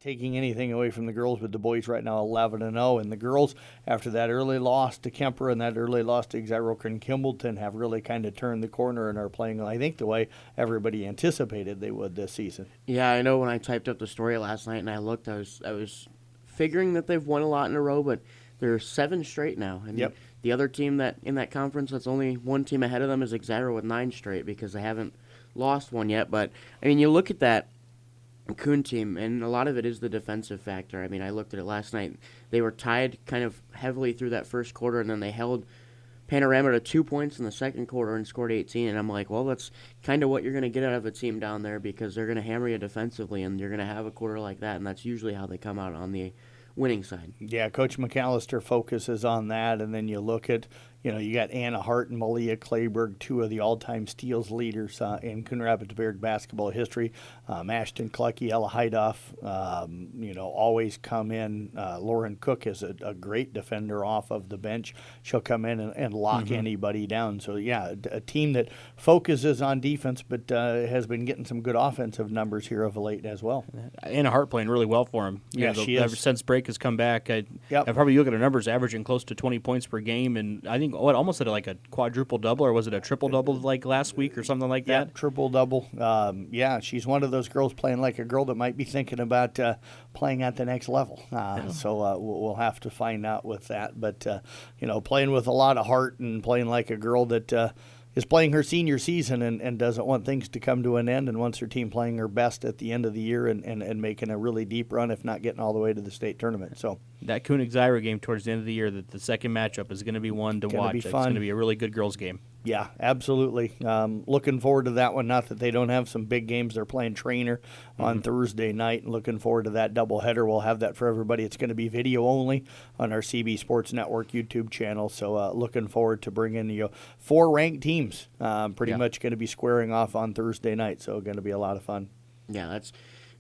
taking anything away from the girls, but the boys right now 11-0, and the girls, after that early loss to Kemper and that early loss to Xyro and Kimballton, have really kind of turned the corner and are playing, I think, the way everybody anticipated they would this season. Yeah, I know when I typed up the story last night and I looked, I was figuring that they've won a lot in a row, but they're 7 straight now. And Yep. the other team that in that conference that's only one team ahead of them is Xyro with 9 straight because they haven't lost one yet. But, I mean, you look at that Coon team, and a lot of it is the defensive factor. I mean, I looked at it last night. They were tied kind of heavily through that first quarter, and then they held Panorama to 2 points in the second quarter and scored 18. And I'm like, well, that's kind of what you're going to get out of a team down there because they're going to hammer you defensively, and you're going to have a quarter like that, and that's usually how they come out on the winning side. Yeah, Coach McAllister focuses on that, and then you look at, you got Anna Hart and Malia Clayberg, 2 of the all-time steals leaders in Coon Rapids-Bayard basketball history. Ashton Clucky, Ella Heidoff, always come in. Lauren Cook is a great defender off of the bench. She'll come in and lock anybody down. So, yeah, a team that focuses on defense but has been getting some good offensive numbers here of late as well. Anna Hart playing really well for him. She is. Ever since break has come back, I probably look at her numbers, averaging close to 20 points per game, and I think almost at like a quadruple-double, or was it a triple-double like last week or something like that? Yeah, triple-double. She's one of those girls playing like a girl that might be thinking about playing at the next level. So we'll have to find out with that. But, playing with a lot of heart and playing like a girl that is playing her senior season and doesn't want things to come to an end and wants her team playing her best at the end of the year and making a really deep run, if not getting all the way to the state tournament. So that Koenig-Xyra game towards the end of the year, the second matchup is going to be one to watch. It's going to be a really good girls game. Yeah, absolutely. Looking forward to that one. Not that they don't have some big games. They're playing Trainer on Thursday night. Looking forward to that doubleheader. We'll have that for everybody. It's going to be video only on our CB Sports Network YouTube channel. So looking forward to bringing 4 ranked teams. Pretty much going to be squaring off on Thursday night. So going to be a lot of fun. Yeah,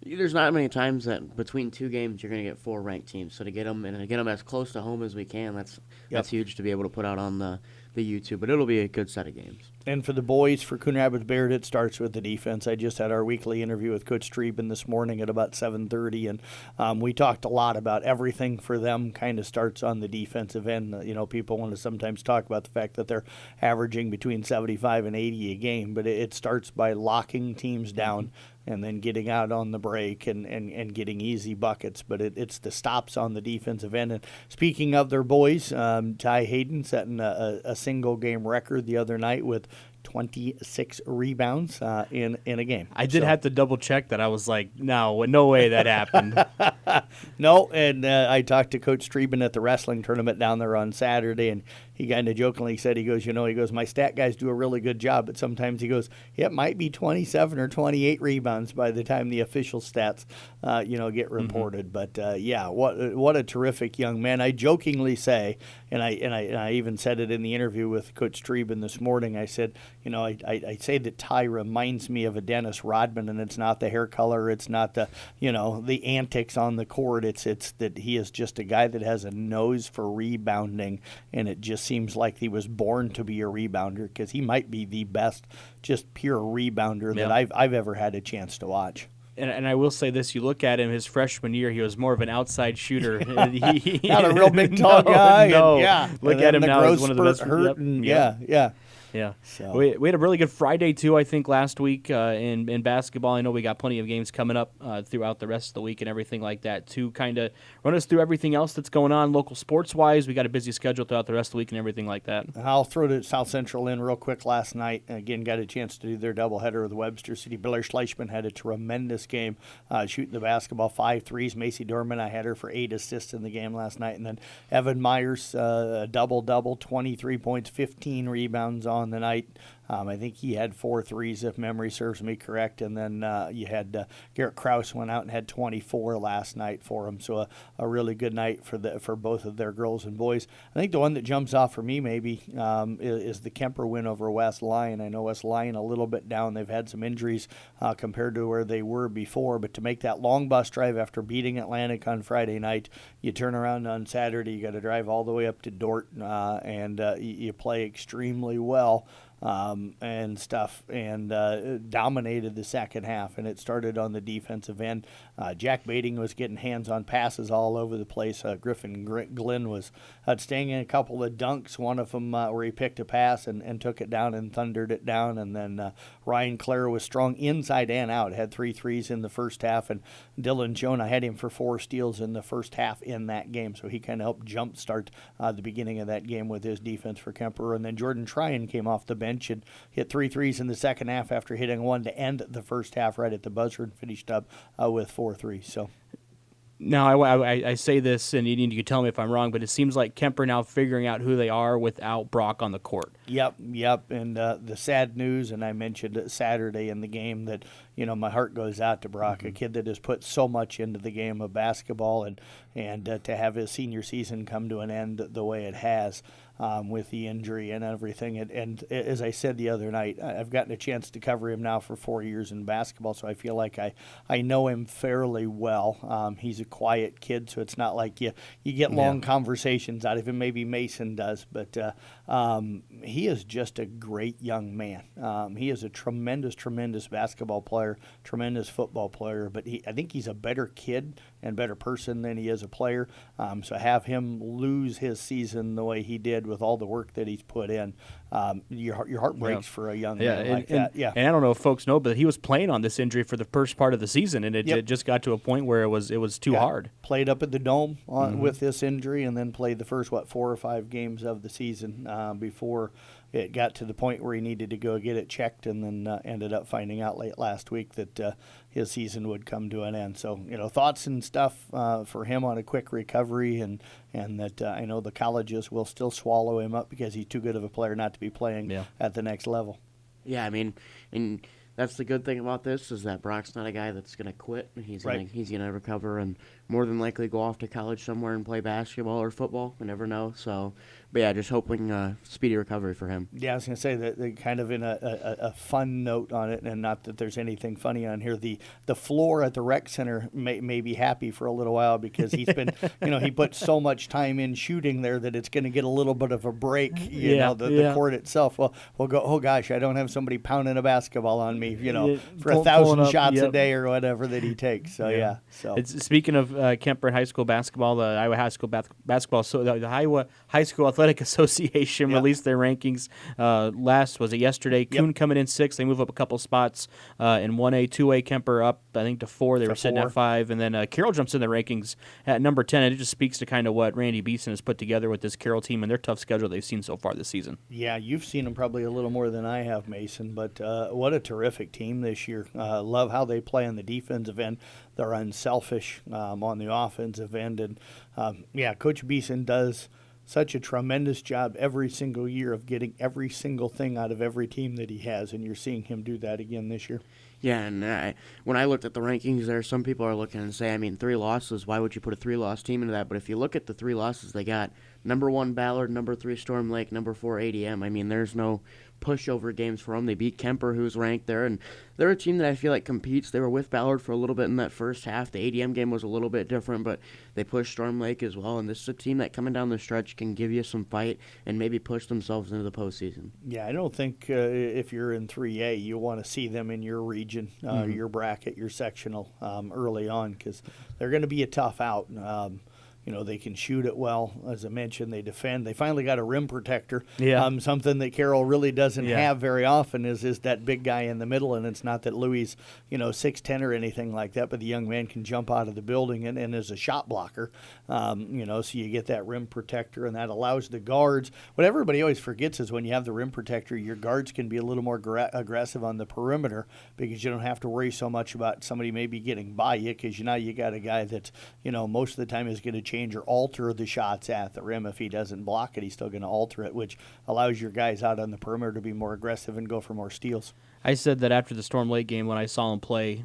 there's not many times that between 2 games you're going to get 4 ranked teams. So to get them as close to home as we can, that's huge to be able to put out on the YouTube. But it'll be a good set of games. And for the boys, for Coon Rapids-Bayard, it starts with the defense. I just had our weekly interview with Coach Streben this morning at about 7:30, and we talked a lot about everything for them kind of starts on the defensive end. People want to sometimes talk about the fact that they're averaging between 75 and 80 a game, but it starts by locking teams down and then getting out on the break and getting easy buckets. But it's the stops on the defensive end. And speaking of their boys, Ty Hayden setting a single-game record the other night with 26 rebounds in a game. I did have to double-check that. I was like, no way that happened. No, and I talked to Coach Streben at the wrestling tournament down there on Saturday, and he kind of jokingly said, he goes, my stat guys do a really good job, but sometimes he goes, it might be 27 or 28 rebounds by the time the official stats, get reported. But what a terrific young man. I jokingly say, and I even said it in the interview with Coach Streben this morning. I said, I say that Ty reminds me of a Dennis Rodman, and it's not the hair color, it's not the the antics on the court. It's that he is just a guy that has a nose for rebounding, and it just seems like he was born to be a rebounder because he might be the best, just pure rebounder that I've ever had a chance to watch. And I will say this, you look at him his freshman year, he was more of an outside shooter. Not a real big tall guy. No. And, look at him now, he's one of the best. Yeah. So. We had a really good Friday, too, I think, last week in basketball. I know we got plenty of games coming up throughout the rest of the week and everything like that to kind of run us through everything else that's going on local sports-wise. We got a busy schedule throughout the rest of the week and everything like that. I'll throw to South Central in real quick last night. Again, got a chance to do their doubleheader with Webster City. Blair Schleichman had a tremendous game shooting the basketball, 5 threes. Macy Dorman, I had her for 8 assists in the game last night. And then Evan Myers, a double-double, 23 points, 15 rebounds on the night. I think he had 4 threes, if memory serves me correct. And then you had Garrett Krause went out and had 24 last night for him. So a really good night for both of their girls and boys. I think the one that jumps off for me maybe is the Kemper win over West Lyon. I know West Lyon a little bit down. They've had some injuries compared to where they were before. But to make that long bus drive after beating Atlantic on Friday night, you turn around on Saturday, you got to drive all the way up to Dort, and you play extremely well. and stuff, and dominated the second half. And it started on the defensive end. Jack Bading was getting hands-on passes all over the place. Griffin Glenn was staying in a couple of dunks, one of them where he picked a pass and took it down and thundered it down. And then Ryan Clare was strong inside and out, had 3 threes in the first half. And Dylan Jonah had him for 4 steals in the first half in that game. So he kind of helped jumpstart the beginning of that game with his defense for Kemper. And then Jordan Tryon came off the bench and hit 3 threes in the second half after hitting one to end the first half right at the buzzer, and finished up with 4 threes. So. Now, I say this, and you can tell me if I'm wrong, but it seems like Kemper now figuring out who they are without Brock on the court. Yep. And the sad news, and I mentioned it Saturday in the game, that my heart goes out to Brock, a kid that has put so much into the game of basketball, and to have his senior season come to an end the way it has. With the injury and everything. And as I said the other night, I've gotten a chance to cover him now for 4 years in basketball, so I feel like I know him fairly well. He's a quiet kid, so it's not like you get long conversations out of him. Maybe Mason does, but he is just a great young man. He is a tremendous basketball player, tremendous football player, but I think he's a better kid and better person than he is a player. So have him lose his season the way he did with all the work that he's put in, your heart breaks for a young man like that. Yeah, and I don't know if folks know, but he was playing on this injury for the first part of the season, and it just got to a point where it was too hard. Played up at the Dome with this injury, and then played the first 4 or 5 games of the season before it got to the point where he needed to go get it checked, and then ended up finding out late last week that his season would come to an end. So, thoughts and stuff for him on a quick recovery, and that I know the colleges will still swallow him up because he's too good of a player not to be playing at the next level. Yeah, I mean, and that's the good thing about this, is that Brock's not a guy that's going to quit. He's gonna recover and more than likely go off to college somewhere and play basketball or football. We never know. So, but yeah, just hoping speedy recovery for him. Yeah, I was going to say that kind of in a fun note on it, and not that there's anything funny on here. The floor at the rec center may be happy for a little while because he's been, he put so much time in shooting there that it's going to get a little bit of a break. The court itself. Well, we'll go. Oh gosh, I don't have somebody pounding a basketball on me. For 1,000 shots a day or whatever that he takes. So yeah. So speaking of Kemper high school basketball, the Iowa High School basketball. So the Iowa High School Athletic Association released their rankings yesterday. Kuhn coming in 6th. They move up a couple spots in 1A, 2A. Kemper up, I think, to 4. They were sitting at 5. And then Carroll jumps in the rankings at number 10. And it just speaks to kind of what Randy Beeson has put together with this Carroll team and their tough schedule they've seen so far this season. Yeah, you've seen them probably a little more than I have, Mason. But what a terrific team this year. Love how they play on the defensive end. They're unselfish on the offensive end. And, Coach Beeson does such a tremendous job every single year of getting every single thing out of every team that he has, and you're seeing him do that again this year. Yeah, and when I looked at the rankings there, some people are looking and say, 3 losses, why would you put a 3-loss team into that? But if you look at the 3 losses they got, number 1 Ballard, number 3 Storm Lake, number 4 ADM, there's no pushover games for them. They beat Kemper, who's ranked there, and they're a team that I feel like competes. They were with Ballard for a little bit in that first half. The ADM game was a little bit different, but they pushed Storm Lake as well, and this is a team that coming down the stretch can give you some fight and maybe push themselves into the postseason. Yeah, I don't think if you're in 3A, you want to see them in your region, your bracket, your sectional early on, because they're going to be a tough out. They can shoot it well. As I mentioned, they defend. They finally got a rim protector. Yeah. Something that Carroll really doesn't have very often is that big guy in the middle. And it's not that Louis, 6'10" or anything like that, but the young man can jump out of the building and is a shot blocker. So you get that rim protector, and that allows the guards. What everybody always forgets is when you have the rim protector, your guards can be a little more aggressive on the perimeter because you don't have to worry so much about somebody maybe getting by you, because you got a guy that, most of the time is going to change or alter the shots at the rim. If he doesn't block it, he's still going to alter it, which allows your guys out on the perimeter to be more aggressive and go for more steals. I said that after the Storm Lake game when I saw them play,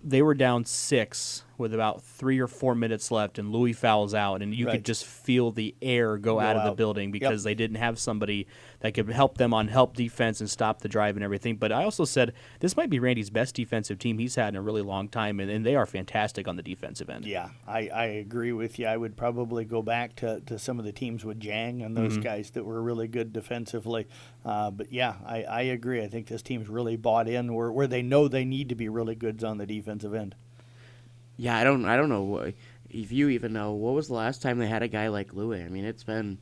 they were down 6 with about 3 or 4 minutes left, and Louis fouls out, and you could just feel the air go out of the building because they didn't have somebody that could help them on help defense and stop the drive and everything. But I also said this might be Randy's best defensive team he's had in a really long time, and they are fantastic on the defensive end. Yeah, I agree with you. I would probably go back to some of the teams with Jang and those guys that were really good defensively. But yeah, I agree. I think this team's really bought in where they know they need to be really good on the defensive end. Yeah, I don't know if you even know what was the last time they had a guy like Louis. I mean, it's been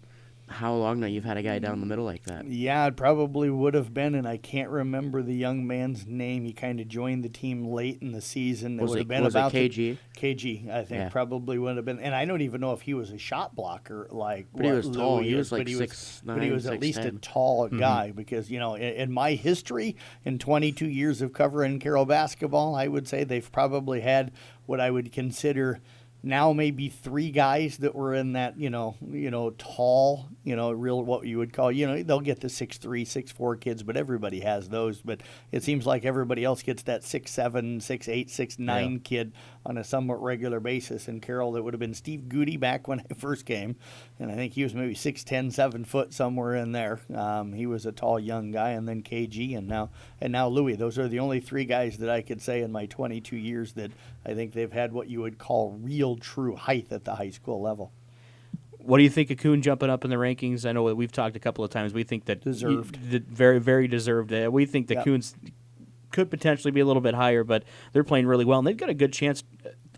how long that you've had a guy down the middle like that? Yeah, it probably would have been, and I can't remember the young man's name. He kind of joined the team late in the season. Was it KG? KG, I think, probably would have been. And I don't even know if he was a shot blocker like but he was Louis tall. He was is, like but he 6'9", but he was at 6'10". least a tall guy because, in my history, in 22 years of covering Carroll basketball, I would say they've probably had what I would consider now maybe 3 guys that were in that, tall, real what you would call, they'll get the 6'3", 6'4" kids, but everybody has those. But it seems like everybody else gets that 6'7", 6'8", 6'9" kid on a somewhat regular basis. And Carroll, that would have been Steve Goody back when I first came, and I think he was maybe 6'10", 7 foot, somewhere in there. He was a tall young guy, and then KG, and now Louis. Those are the only 3 guys that I could say in my 22 years that I think they've had what you would call real true height at the high school level. What do you think of Kuhn jumping up in the rankings? I know that we've talked a couple of times. We think that deserved, very, very deserved. We think that Kuhn's could potentially be a little bit higher, but they're playing really well, and they've got a good chance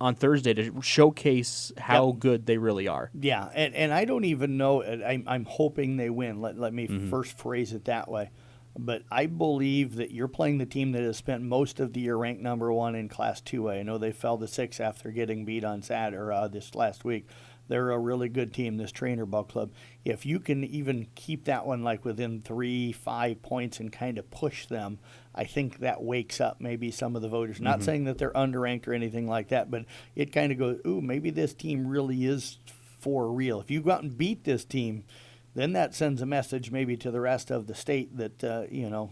on Thursday to showcase how good they really are. Yeah, and I don't even know. I'm hoping they win. Let me first phrase it that way. But I believe that you're playing the team that has spent most of the year ranked number 1 in Class 2A. I know they fell to 6 after getting beat on this last week. They're a really good team, this Trainer Ball Club. If you can even keep that one like within 3-5 points and kind of push them, I think that wakes up maybe some of the voters. Not saying that they're underranked or anything like that, but it kind of goes, ooh, maybe this team really is for real. If you go out and beat this team, then that sends a message maybe to the rest of the state that,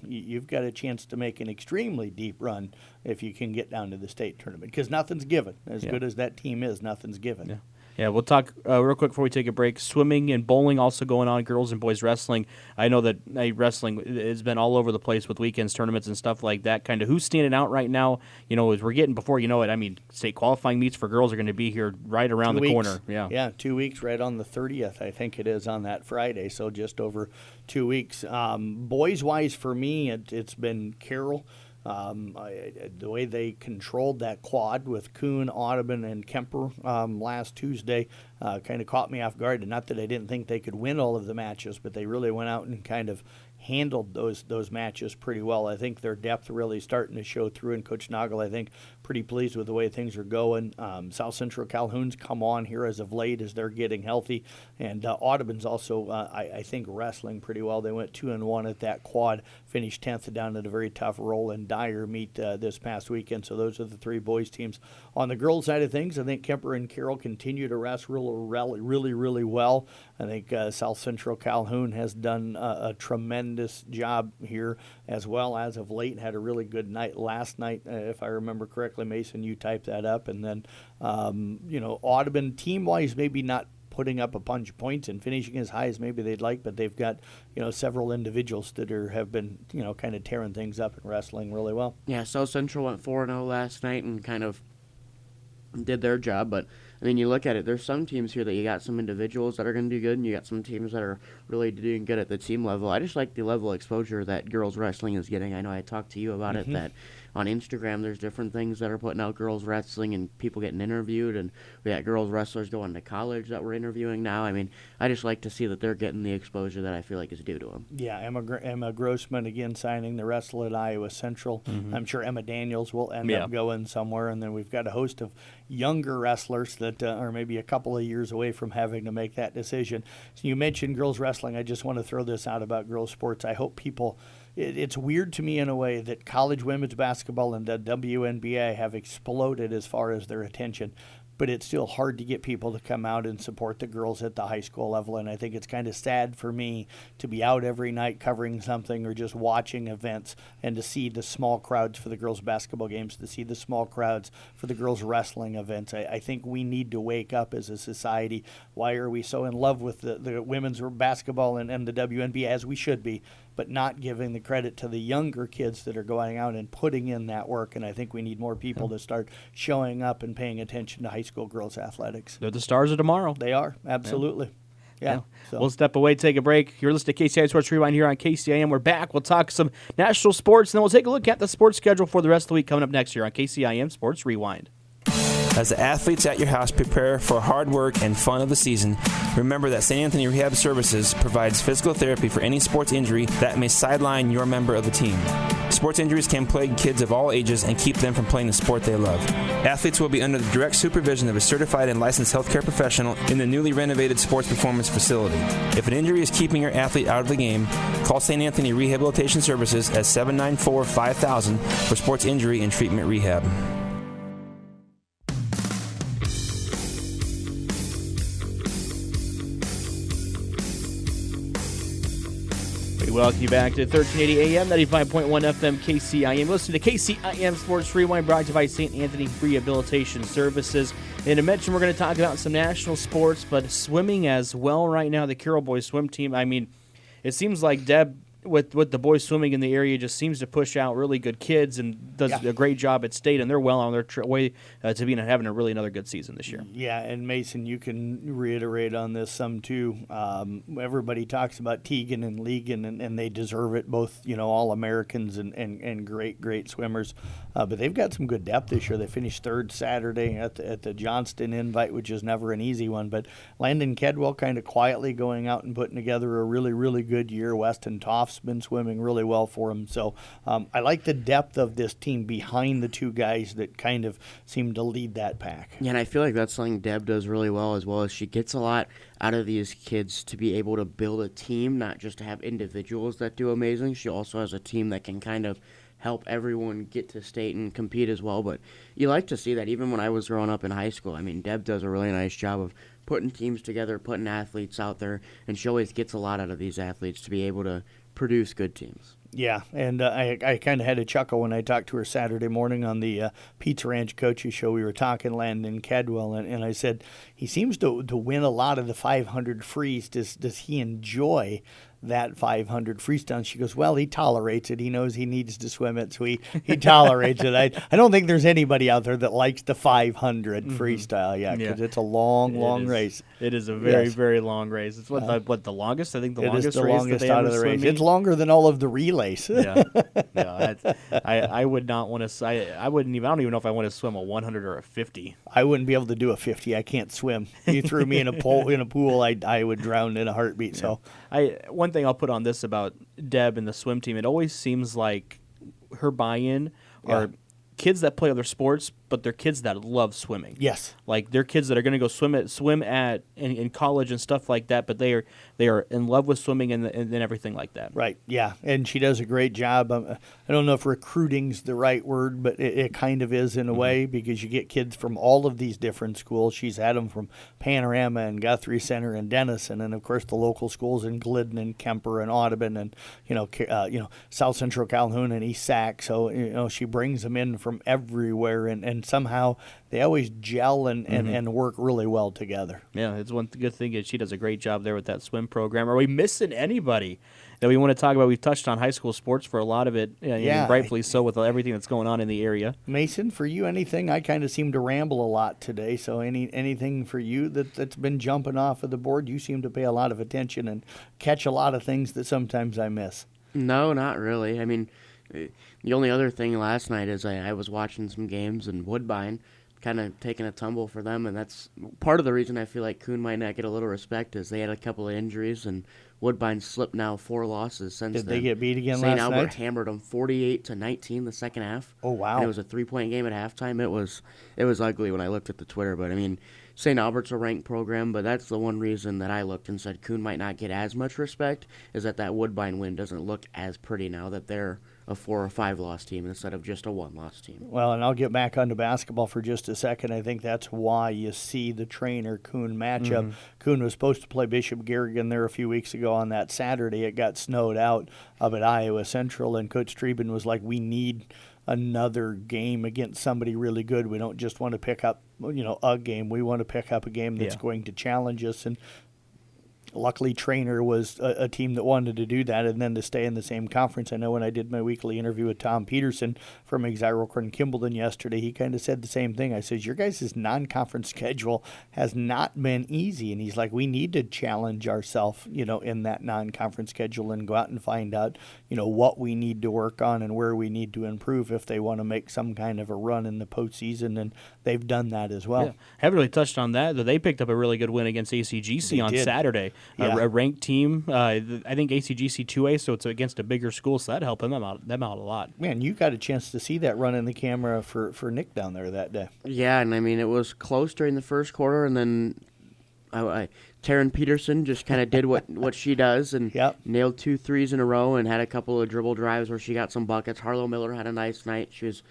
you've got a chance to make an extremely deep run if you can get down to the state tournament. Because nothing's given. As good as that team is, nothing's given. Yeah, we'll talk real quick before we take a break. Swimming and bowling also going on, girls and boys wrestling. I know that wrestling has been all over the place with weekends, tournaments, and stuff like that. Kind of who's standing out right now, as we're getting before you know it. I mean, state qualifying meets for girls are going to be here right around the corner. Yeah, 2 weeks, right on the 30th, I think it is, on that Friday, so just over 2 weeks. Boys-wise, for me, it's been Carroll. The way they controlled that quad with Kuhn, Audubon, and Kemper last Tuesday kind of caught me off guard. And not that I didn't think they could win all of the matches, but they really went out and kind of handled those matches pretty well. I think their depth really starting to show through, and Coach Nagel, I think, pretty pleased with the way things are going. South Central Calhoun's come on here as of late as they're getting healthy, and Audubon's also, I think, wrestling pretty well. They went 2-1 at that quad, finished 10th down at a very tough roll and Dyer meet this past weekend. So those are the 3 boys teams. On the girls side of things, I think Kemper and Carroll continue to wrestle really, really well. I think South Central Calhoun has done a tremendous job here as well as of late. Had a really good night last night, if I remember correctly. Mason, you typed that up. And then, Audubon, team-wise, maybe not putting up a bunch of points and finishing as high as maybe they'd like, but they've got, several individuals that have been, kind of tearing things up and wrestling really well. Yeah, South Central went 4-0 last night and kind of did their job, but I mean, you look at it, there's some teams here that you got some individuals that are going to do good, and you got some teams that are really doing good at the team level. I just like the level of exposure that girls wrestling is getting. I know I talked to you about it, that on Instagram there's different things that are putting out girls wrestling and people getting interviewed, and we got girls wrestlers going to college that we're interviewing now. I mean, I just like to see that they're getting the exposure that I feel like is due to them. Yeah, Emma Grossman again signing the wrestle at Iowa Central. I'm sure Emma Daniels will end up going somewhere, and then we've got a host of younger wrestlers that are maybe a couple of years away from having to make that decision. So you mentioned girls wrestling. I just want to throw this out about girls sports. I hope people, it's weird to me in a way that college women's basketball and the WNBA have exploded as far as their attention. but it's still hard to get people to come out and support the girls at the high school level. And I think it's kind of sad for me to be out every night covering something or just watching events and to see the small crowds for the girls' basketball games, to see the small crowds for the girls' wrestling events. I think we need to wake up as a society. Why are we so in love with the women's basketball and the WNBA, as we should be, but not giving the credit to the younger kids that are going out and putting in that work? And I think we need more people to start showing up and paying attention to high school girls athletics. They're the stars of tomorrow. They are, absolutely. Yeah. So. We'll step away, take a break. You're listening to KCIM Sports Rewind here on KCIM. We're back. We'll talk some national sports, and then we'll take a look at the sports schedule for the rest of the week coming up next year on KCIM Sports Rewind. As the athletes at your house prepare for hard work and fun of the season, remember that St. Anthony Rehab Services provides physical therapy for any sports injury that may sideline your member of the team. Sports injuries can plague kids of all ages and keep them from playing the sport they love. Athletes will be under the direct supervision of a certified and licensed healthcare professional in the newly renovated sports performance facility. If an injury is keeping your athlete out of the game, call St. Anthony Rehabilitation Services at 794-5000 for sports injury and treatment rehab. We welcome you back to 1380 AM, 95.1 FM KCIM. Listen to KCIM Sports Rewind, brought to you by St. Anthony Rehabilitation Services. And to mention, we're going to talk about some national sports, but swimming as well right now. The Carroll boys swim team, I mean, it seems like Deb, with the boys swimming in the area, just seems to push out really good kids and does a great job at state, and they're well on their way to being having another good season this year. Yeah, and Mason, you can reiterate on this some too. Everybody talks about Teagan and Legan, and they deserve it, both all Americans and great swimmers. But they've got some good depth this year. They finished third Saturday at the Johnston Invite, which is never an easy one. But Landon Kedwell kind of quietly going out and putting together a really good year. Weston Toff's been swimming really well for him. So I like the depth of this team behind the two guys that kind of seem to lead that pack. Yeah, and I feel like that's something Deb does really well, as she gets a lot out of these kids to be able to build a team, not just to have individuals that do amazing. She also has a team that can kind of help everyone get to state and compete as well. But you like to see that even when I was growing up in high school. I mean, Deb does a really nice job of putting teams together, putting athletes out there, and she always gets a lot out of these athletes to be able to produce good teams. Yeah, and I kind of had a chuckle when I talked to her Saturday morning on the Pizza Ranch Coaches Show. We were talking Landon Cadwell, and I said, he seems to win a lot of the 500 frees. Does he enjoy that 500 freestyle? She goes, well, he tolerates it. He knows he needs to swim it, so he tolerates it. I don't think there's anybody out there that likes the 500 freestyle, because it's a long race. It is a very long race. It's what the longest? I think the longest is the race longest that they out ever of the race. swim. It's longer than all of the relays. I would not want to. I wouldn't even. I don't even know if I want to swim a 100 or a 50. I wouldn't be able to do a 50. I can't swim. You threw me in a pool, I would drown in a heartbeat. Yeah. So one thing I'll put on this about Deb and the swim team, it always seems like her buy-in are kids that play other sports, but they're kids that love swimming. Yes. Like they're kids that are going to go swim in college and stuff like that, but they are in love with swimming and everything like that. Right, yeah, and she does a great job. I don't know if recruiting's the right word, but it kind of is in a way, because you get kids from all of these different schools. She's had them from Panorama and Guthrie Center and Denison, and of course the local schools in Glidden and Kemper and Audubon and South Central Calhoun and East Sac. So she brings them in from everywhere, and somehow they always gel and work really well together. Yeah, it's one good thing is she does a great job there with that swim program. Are we missing anybody that we want to talk about? We've touched on high school sports for a lot of it, and rightfully so with everything that's going on in the area. Mason, for you, anything? I kind of seem to ramble a lot today, so anything for you that's been jumping off of the board? You seem to pay a lot of attention and catch a lot of things that sometimes I miss. No, not really. I mean, the only other thing last night is I was watching some games, and Woodbine kind of taking a tumble for them, and that's part of the reason I feel like Kuhn might not get a little respect is they had a couple of injuries, and Woodbine slipped now 4 losses since then. Did they get beat again last St. night? Albert hammered them 48-19 the second half. Oh, wow. And it was a 3-point game at halftime. It was ugly when I looked at the Twitter, but I mean, St. Albert's a ranked program, but that's the one reason that I looked and said Kuhn might not get as much respect is that Woodbine win doesn't look as pretty now that they're a 4 or 5 loss team instead of just a 1 loss team. Well, and I'll get back onto basketball for just a second. I think that's why you see the Trainer-Kuhn matchup. Kuhn was supposed to play Bishop Garrigan there a few weeks ago on that Saturday. It got snowed out up at Iowa Central, and Coach Streben was like, we need another game against somebody really good. We don't just want to pick up, a game. We want to pick up a game that's going to challenge us. And luckily, Trainer was a team that wanted to do that and then to stay in the same conference. I know when I did my weekly interview with Tom Peterson from Exarchurch-Kimballton yesterday, he kind of said the same thing. I said, your guys' non-conference schedule has not been easy. And he's like, we need to challenge ourselves, in that non-conference schedule and go out and find out, what we need to work on and where we need to improve if they want to make some kind of a run in the postseason. And they've done that as well. Yeah. Haven't really touched on that. They picked up a really good win against ACGC on Saturday. A ranked team. I think ACGC 2A, so it's against a bigger school, so that helped them out a lot. Man, you got a chance to see that run in the camera for Nick down there that day. Yeah, and I mean, it was close during the first quarter, and then Taryn Peterson just kind of did what she does and nailed 2 threes in a row and had a couple of dribble drives where she got some buckets. Harlow Miller had a nice night. She was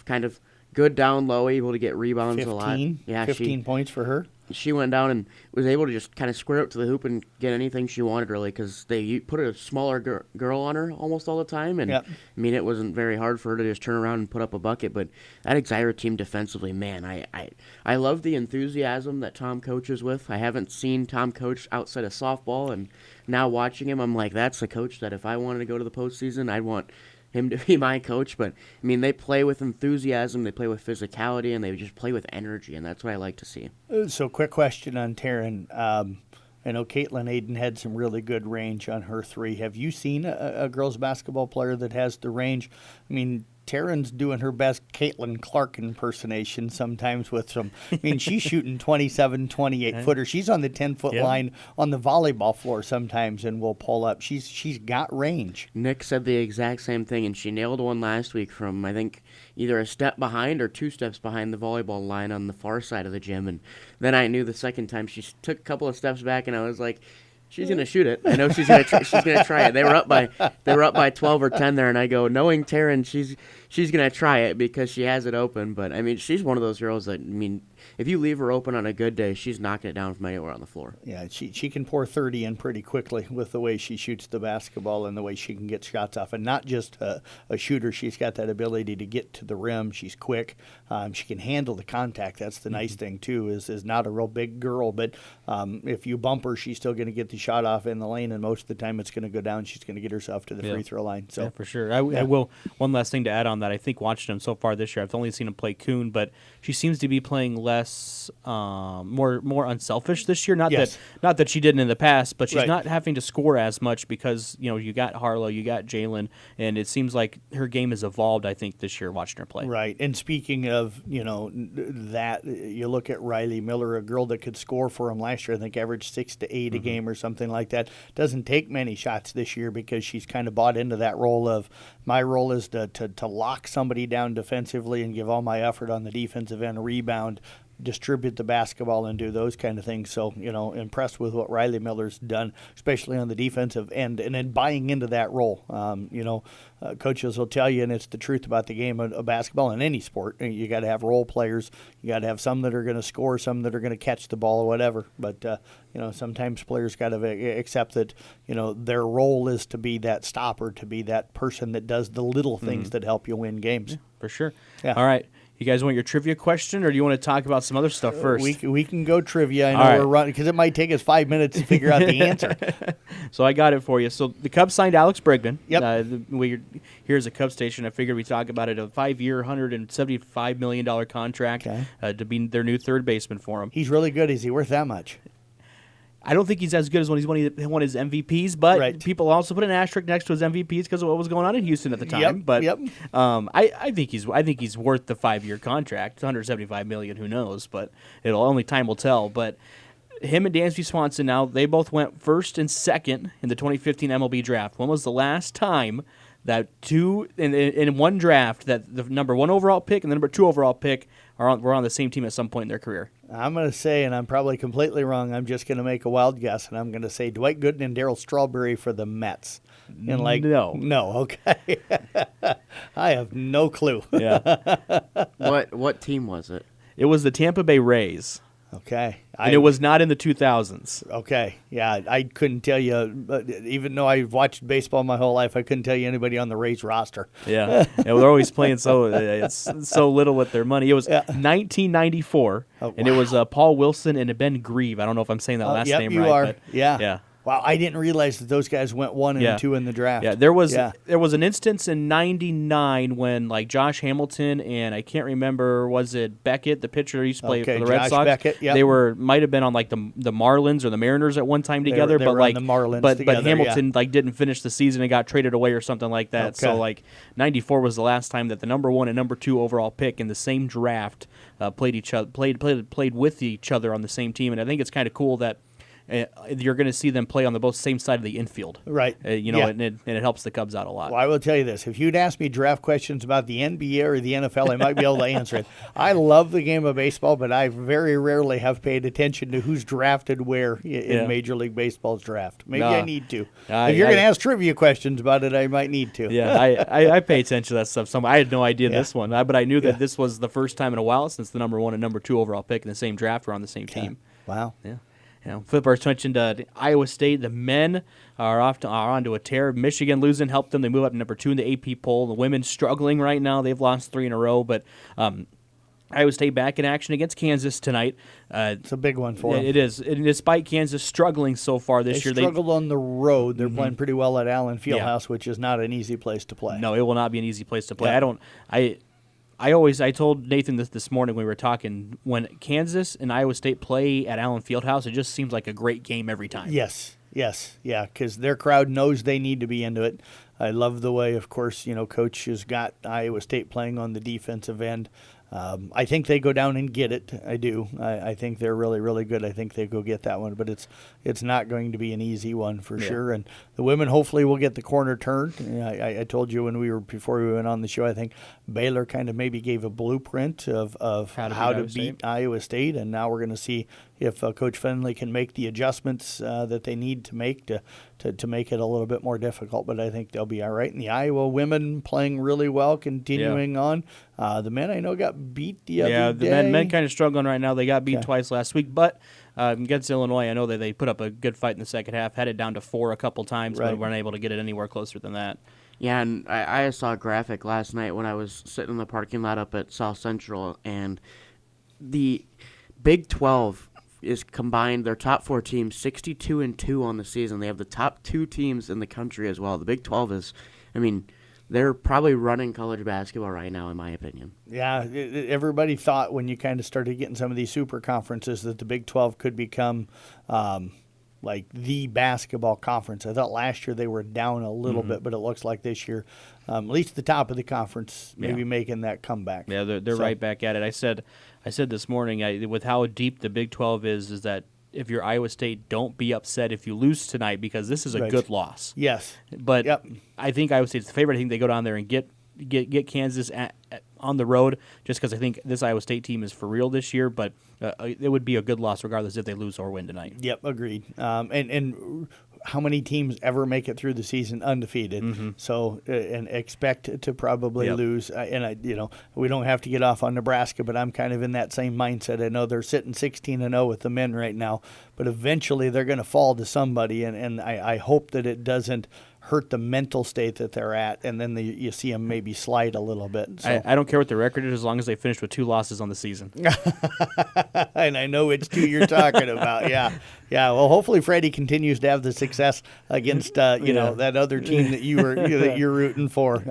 kind of good down low, able to get rebounds a lot. Yeah, 15 points for her. She went down and was able to just kind of square up to the hoop and get anything she wanted, really, because they put a smaller girl on her almost all the time. And, I mean, it wasn't very hard for her to just turn around and put up a bucket. But that Exira team defensively, man, I love the enthusiasm that Tom coaches with. I haven't seen Tom coach outside of softball, and now watching him, I'm like, that's a coach that if I wanted to go to the postseason, I'd want him to be my coach. But I mean, they play with enthusiasm, they play with physicality, and they just play with energy, and that's what I like to see. So quick question on Taryn. I know Caitlin Aiden had some really good range on her 3. Have you seen a girls basketball player that has the range? I mean, Taryn's doing her best Caitlin Clark impersonation sometimes with some, I mean, she's shooting 27, 28-footer. She's on the 10-foot line on the volleyball floor sometimes and will pull up. She's got range. Nick said the exact same thing, and she nailed one last week from, I think, either a step behind or 2 steps behind the volleyball line on the far side of the gym. And then I knew the second time she took a couple of steps back, and I was like, she's gonna shoot it. I know she's gonna try it. They were up by 12 or 10 there, and I go, knowing Taryn, she's gonna try it because she has it open. But I mean, she's one of those girls that, I mean, if you leave her open on a good day, she's knocking it down from anywhere on the floor. Yeah, she can pour 30 in pretty quickly with the way she shoots the basketball and the way she can get shots off. And not just a shooter, she's got that ability to get to the rim. She's quick. She can handle the contact. That's the nice thing, too, is not a real big girl. But if you bump her, she's still going to get the shot off in the lane, and most of the time it's going to go down. She's going to get herself to the free throw line. So yeah, for sure. I will. One last thing to add on that. I think watching him so far this year, I've only seen him play Kuhn, but she seems to be playing less, more unselfish this year. Not that she didn't in the past, but she's not having to score as much because you got Harlow, you got Jalen, and it seems like her game has evolved. I think this year watching her play. Right. And speaking of that, you look at Riley Miller, a girl that could score for him last year. I think averaged 6 to 8 a game or something like that. Doesn't take many shots this year because she's kind of bought into that role of my role is to lock somebody down defensively and give all my effort on the defensive end, rebound, distribute the basketball, and do those kind of things. So, impressed with what Riley Miller's done, especially on the defensive end, and then buying into that role. Coaches will tell you, and it's the truth about the game of basketball in any sport, you got to have role players. You got to have some that are going to score, some that are going to catch the ball or whatever. But, sometimes players got to accept that, their role is to be that stopper, to be that person that does the little things that help you win games. Yeah, for sure. Yeah. All right. You guys want your trivia question, or do you want to talk about some other stuff first? We can go trivia. I know we're running because it might take us 5 minutes to figure out the answer. So I got it for you. So the Cubs signed Alex Brigman. Yep. Here's a Cubs station. I figured we'd talk about it. A 5-year, $175 million contract to be their new third baseman for him. He's really good. Is he worth that much? I don't think he's as good as when he won his MVPs, but people also put an asterisk next to his MVPs because of what was going on in Houston at the time. I think he's worth the 5-year contract. $175 million, who knows? But only time will tell. But him and Dansby Swanson now, they both went first and second in the 2015 MLB draft. When was the last time that in one draft that the number 1 overall pick and the number 2 overall pick were on the same team at some point in their career? I'm going to say, and I'm probably completely wrong, I'm just going to make a wild guess, and I'm going to say Dwight Gooden and Darryl Strawberry for the Mets. And no, okay. I have no clue. Yeah. What team was it? It was the Tampa Bay Rays. Okay. And it was not in the 2000s. Okay. Yeah, I couldn't tell you, but even though I've watched baseball my whole life, I couldn't tell you anybody on the Rays roster. Yeah. And they're always playing so little with their money. It was 1994, and it was Paul Wilson and Ben Grieve. I don't know if I'm saying that last name you right. Are. But yeah. Wow, I didn't realize that those guys went 1 and 2 in the draft. Yeah, there was an instance in '99 when like Josh Hamilton and I can't remember, was it Beckett, the pitcher who used to play for the Red Josh Sox? Beckett, yep. They might have been on like the Marlins or the Mariners at one time together, they but were like on the Marlins but together, Hamilton like didn't finish the season and got traded away or something like that. Okay. So like '94 was the last time that the number 1 and number 2 overall pick in the same draft played with each other on the same team, and I think it's kind of cool that. You're going to see them play on the both same side of the infield, right? And it helps the Cubs out a lot. Well, I will tell you this: if you'd asked me draft questions about the NBA or the NFL, I might be able to answer it. I love the game of baseball, but I very rarely have paid attention to who's drafted where in Major League Baseball's draft. Maybe I need to. If you're going to ask trivia questions about it, I might need to. Yeah, I pay attention to that stuff. I had no idea this one, but I knew that this was the first time in a while since the number 1 and number 2 overall pick in the same draft were on the same team. Wow. Yeah. Flip our attention to Iowa State. The men are on to a tear. Michigan losing helped them. They move up to number 2 in the AP poll. The women struggling right now. They've lost 3 in a row, but Iowa State back in action against Kansas tonight. It's a big one for them. It is. And despite Kansas struggling so far this year, they struggled on the road. They're playing pretty well at Allen Fieldhouse, which is not an easy place to play. No, it will not be an easy place to play. Yeah. I told Nathan this morning when we were talking, when Kansas and Iowa State play at Allen Fieldhouse, it just seems like a great game every time. Yes, yeah, because their crowd knows they need to be into it. I love the way, of course, Coach has got Iowa State playing on the defensive end. I think they go down and get it. I do. I think they're really, really good. I think they go get that one, but it's not going to be an easy one for sure. And the women hopefully will get the corner turned. I told you before we went on the show, I think Baylor kind of maybe gave a blueprint of how to beat Iowa State, and now we're going to see if Coach Finley can make the adjustments that they need to make to make it a little bit more difficult. But I think they'll be all right. And the Iowa women playing really well, continuing on. The men I know got beat the other day. Yeah, the men kind of struggling right now. They got beat twice last week, but against Illinois, I know that they put up a good fight in the second half, had it down to 4 a couple times, but weren't able to get it anywhere closer than that. Yeah, and I saw a graphic last night when I was sitting in the parking lot up at South Central, and the Big 12 is combined their top 4 teams 62-2 on the season. They have the top 2 teams in the country as well. The Big 12 is, they're probably running college basketball right now, in my opinion. Yeah, everybody thought when you kind of started getting some of these super conferences that the Big 12 could become like the basketball conference. I thought last year they were down a little bit, but it looks like this year, at least the top of the conference, maybe making that comeback. Yeah, they're right back at it. I said this morning, with how deep the Big 12 is that if you're Iowa State, don't be upset if you lose tonight because this is a good loss. Yes. But I think Iowa State's the favorite. I think they go down there and get Kansas on the road just because I think this Iowa State team is for real this year, but it would be a good loss regardless if they lose or win tonight. Yep, agreed. And how many teams ever make it through the season undefeated? So and expect to probably lose. We don't have to get off on Nebraska, but I'm kind of in that same mindset. I know they're sitting 16-0 with the men right now, but eventually they're going to fall to somebody, and I hope that it doesn't hurt the mental state that they're at, and then you see them maybe slide a little bit. So. I don't care what the record is as long as they finish with 2 losses on the season. And I know which 2 you're talking about. Yeah. Well, hopefully Freddie continues to have the success against that other team that you're rooting for,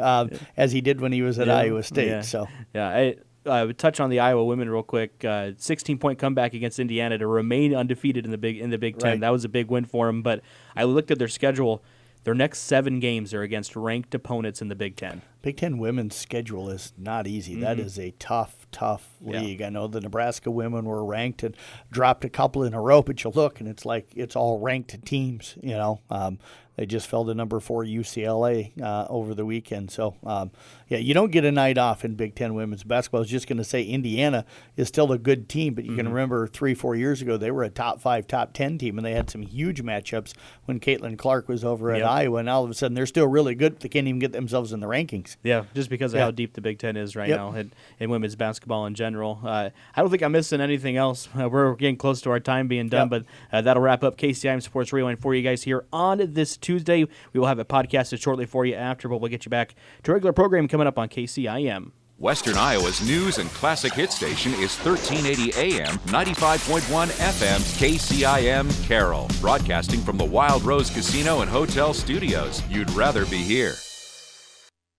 as he did when he was at Iowa State. Yeah. So I would touch on the Iowa women real quick. 16-point comeback against Indiana to remain undefeated in the Big Ten. Right. That was a big win for them. But I looked at their schedule. Their next 7 games are against ranked opponents in the Big Ten. Big Ten women's schedule is not easy. That is a tough league. I know the Nebraska women were ranked and dropped a couple in a row, but you look and it's like it's all ranked teams. They just fell to number 4 UCLA over the weekend. So, you don't get a night off in Big Ten women's basketball. I was just going to say Indiana is still a good team, but you can remember 3-4 years ago they were a top 5, top 10 team, and they had some huge matchups when Caitlin Clark was over at Iowa, and all of a sudden they're still really good, but they can't even get themselves in the rankings. Yeah, just because of how deep the Big Ten is right now in women's basketball in general. I don't think I'm missing anything else. We're getting close to our time being done, but that'll wrap up KCIM Sports Rewind for you guys here on this Tuesday. We will have it podcasted shortly for you after, but we'll get you back to regular programming coming up on KCIM. Western Iowa's news and classic hit station is 1380 AM, 95.1 FM, KCIM Carroll. Broadcasting from the Wild Rose Casino and Hotel Studios. You'd rather be here.